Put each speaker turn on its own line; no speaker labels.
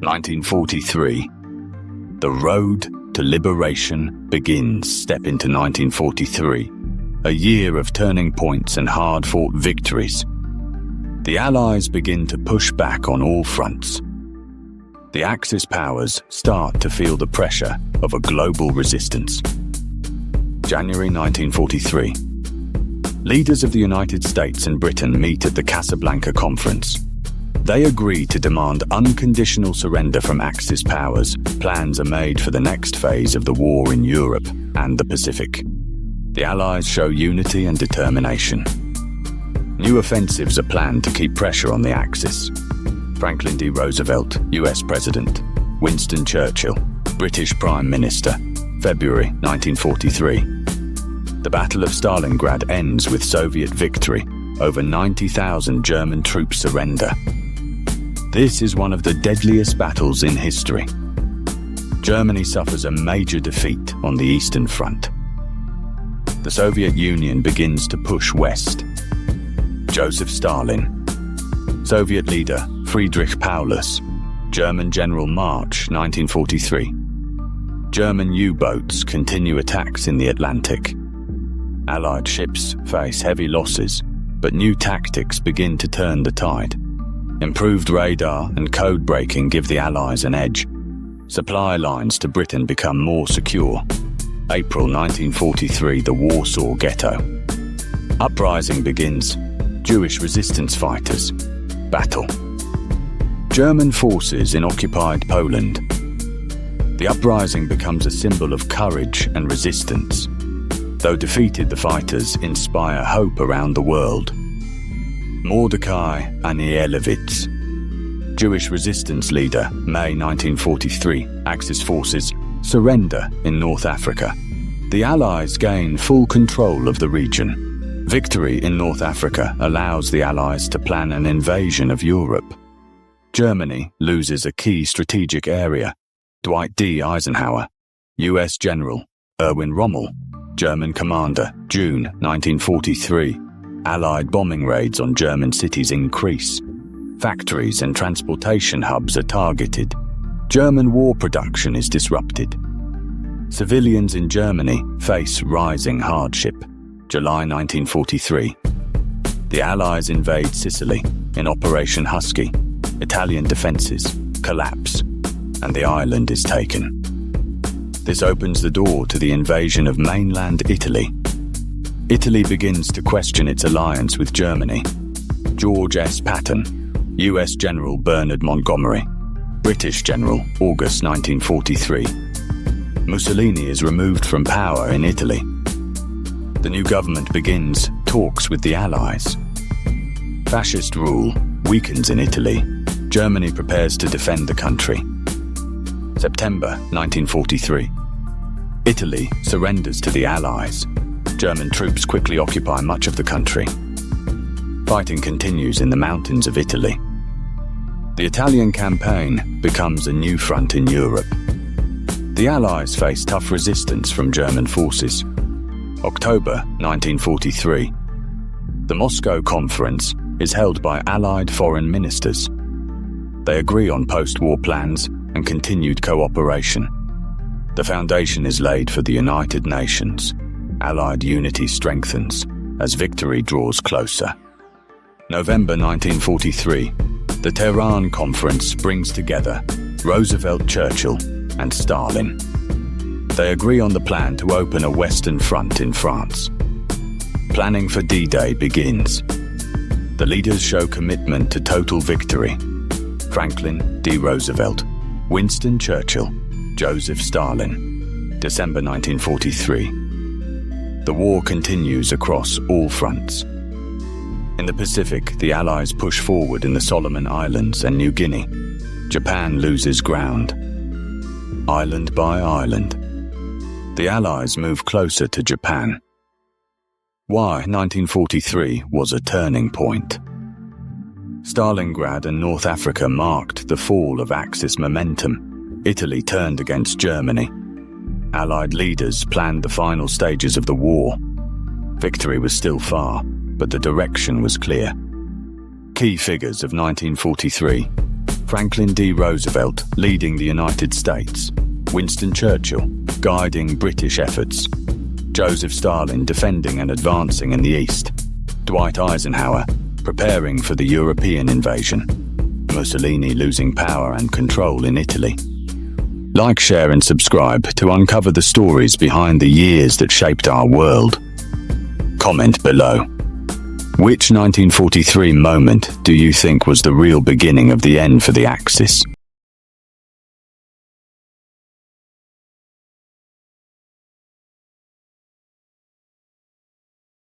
1943. The road to liberation begins. Step into 1943, a year of turning points and hard-fought victories. The Allies begin to push back on all fronts. The Axis powers start to feel the pressure of a global resistance. January 1943. Leaders of the United States and Britain meet at the Casablanca Conference. They agree to demand unconditional surrender from Axis powers. Plans are made for the next phase of the war in Europe and the Pacific. The Allies show unity and determination. New offensives are planned to keep pressure on the Axis. Franklin D. Roosevelt, US President. Winston Churchill, British Prime Minister. February 1943. The Battle of Stalingrad ends with Soviet victory. Over 90,000 German troops surrender. This is one of the deadliest battles in history. Germany suffers a major defeat on the Eastern Front. The Soviet Union begins to push west. Joseph Stalin. Soviet leader Friedrich Paulus. German General March 1943. German U-boats continue attacks in the Atlantic. Allied ships face heavy losses, but new tactics begin to turn the tide. Improved radar and code breaking give the Allies an edge. Supply lines to Britain become more secure. April 1943, the Warsaw Ghetto. Uprising begins. Jewish resistance fighters. Battle. German forces in occupied Poland. The uprising becomes a symbol of courage and resistance. Though defeated, the fighters inspire hope around the world. Mordecai Anielewicz. Jewish resistance leader, May 1943. Axis forces surrender in North Africa. The Allies gain full control of the region. Victory in North Africa allows the Allies to plan an invasion of Europe. Germany loses a key strategic area. Dwight D. Eisenhower, US General. Erwin Rommel, German commander. June 1943. Allied bombing raids on German cities increase. Factories and transportation hubs are targeted. German war production is disrupted. Civilians in Germany face rising hardship. July 1943. The Allies invade Sicily in Operation Husky. Italian defenses collapse, and the island is taken. This opens the door to the invasion of mainland Italy. Italy begins to question its alliance with Germany. George S. Patton, US General Bernard Montgomery, British General, August 1943. Mussolini is removed from power in Italy. The new government begins talks with the Allies. Fascist rule weakens in Italy. Germany prepares to defend the country. September 1943. Italy surrenders to the Allies. German troops quickly occupy much of the country. Fighting continues in the mountains of Italy. The Italian campaign becomes a new front in Europe. The Allies face tough resistance from German forces. October 1943. The Moscow Conference is held by Allied foreign ministers. They agree on post-war plans and continued cooperation. The foundation is laid for the United Nations. Allied unity strengthens as victory draws closer. November 1943. The Tehran Conference brings together Roosevelt, Churchill, and Stalin. They agree on the plan to open a Western Front in France. Planning for D-Day begins. The leaders show commitment to total victory. Franklin D. Roosevelt, Winston Churchill, Joseph Stalin. December 1943. The war continues across all fronts. In the Pacific, the Allies push forward in the Solomon Islands and New Guinea. Japan loses ground. Island by island. The Allies move closer to Japan. Why 1943 was a turning point. Stalingrad and North Africa marked the fall of Axis momentum. Italy turned against Germany. Allied leaders planned the final stages of the war. Victory was still far, but the direction was clear. Key figures of 1943. Franklin D. Roosevelt leading the United States, Winston Churchill guiding British efforts, Joseph Stalin defending and advancing in the East, Dwight Eisenhower preparing for the European invasion, Mussolini losing power and control in Italy. Like, share and subscribe to uncover the stories behind the years that shaped our world. Comment below. Which 1943 moment do you think was the real beginning of the end for the Axis?